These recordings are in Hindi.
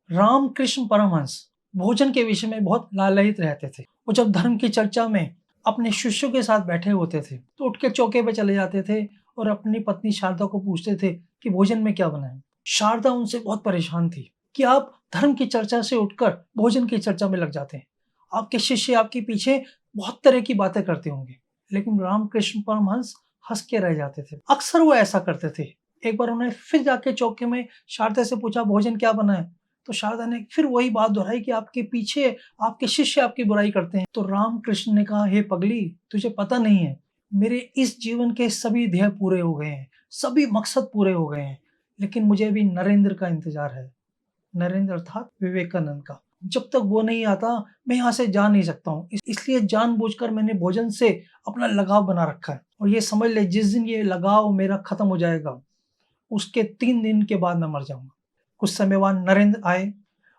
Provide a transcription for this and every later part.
रामकृष्ण परमहंस भोजन के विषय में बहुत लालायित रहते थे। वो जब धर्म की चर्चा में अपने शिष्यों के साथ बैठे होते थे तो उठ के चौके पे चले जाते थे और अपनी पत्नी शारदा को पूछते थे कि भोजन में क्या बनाएं। शारदा उनसे बहुत परेशान थी कि आप धर्म की चर्चा से उठकर भोजन की चर्चा में लग जाते हैं। आपके शिष्य आपके पीछे बहुत तरह की बातें करते होंगे। लेकिन रामकृष्ण परमहंस हंस के रह जाते थे। अक्सर वो ऐसा करते थे। एक बार उन्होंने फिर जाके चौके में शारदा से पूछा, भोजन क्या बना है? तो शारदा ने फिर वही बात दोहराई कि आपके पीछे आपके शिष्य आपकी बुराई करते हैं। तो रामकृष्ण ने कहा, हे पगली, तुझे पता नहीं है, मेरे इस जीवन के सभी ध्येय पूरे हो गए हैं, सभी मकसद पूरे हो गए हैं, लेकिन मुझे अभी नरेंद्र का इंतजार है। नरेंद्र अर्थात विवेकानंद का। जब तक वो नहीं आता मैं यहाँ से जा नहीं सकता हूँ। इसलिए जानबूझकर मैंने भोजन से अपना लगाव बना रखा है। और ये समझ ले, जिस दिन ये लगाव मेरा खत्म हो जाएगा उसके 3 दिन के बाद मैं मर जाऊंगा। कुछ समय बाद नरेंद्र आए।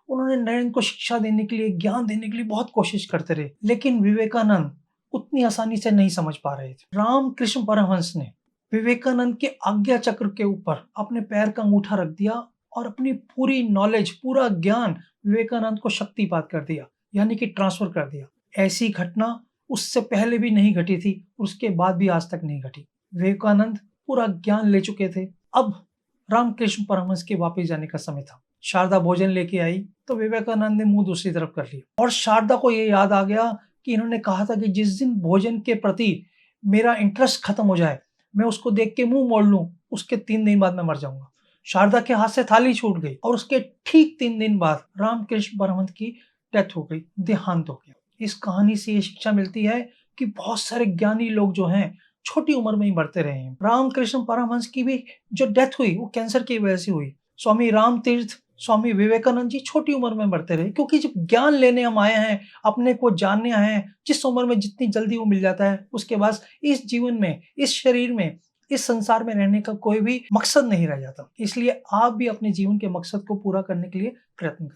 उन्होंने नरेंद्र को शिक्षा देने के लिए, ज्ञान देने के लिए बहुत कोशिश करते रहे, लेकिन विवेकानंद उतनी आसानी से नहीं समझ पा रहे थे। रामकृष्ण परमहंस ने विवेकानंद के आज्ञा चक्र के ऊपर अपने पैर का अंगूठा रख दिया और अपनी पूरी नॉलेज, पूरा ज्ञान विवेकानंद को शक्तिपात कर दिया, यानी कि ट्रांसफर कर दिया। ऐसी घटना उससे पहले भी नहीं घटी थी, उसके बाद भी आज तक नहीं घटी। विवेकानंद पूरा ज्ञान ले चुके थे। अब रामकृष्ण परमहंस के वापस जाने का समय था। शारदा भोजन लेके आई तो विवेकानंद ने मुंह दूसरी तरफ कर लिया और शारदा को ये याद आ गया कि इन्होंने कहा था कि जिस दिन भोजन के प्रति मेरा इंटरेस्ट खत्म हो जाए, मैं उसको देख के मुंह मोड़ लूं, उसके 3 दिन बाद मैं मर जाऊंगा। शारदा के हाथ से थाली छूट गई और उसके ठीक 3 दिन बाद रामकृष्ण परमहंस की डेथ हो गई, देहांत हो गया। इस कहानी से ये शिक्षा मिलती है कि बहुत सारे ज्ञानी लोग जो हैं छोटी उम्र में ही मरते रहे हैं। रामकृष्ण परमहंस की भी जो डेथ हुई वो कैंसर की वजह से हुई। स्वामी रामतीर्थ, स्वामी विवेकानंद जी छोटी उम्र में मरते रहे, क्योंकि जब ज्ञान लेने हम आए हैं, अपने को जानने आए हैं, जिस उम्र में जितनी जल्दी वो मिल जाता है, उसके बाद इस जीवन में, इस शरीर में, इस संसार में रहने का कोई भी मकसद नहीं रह जाता। इसलिए आप भी अपने जीवन के मकसद को पूरा करने के लिए प्रयत्न करें।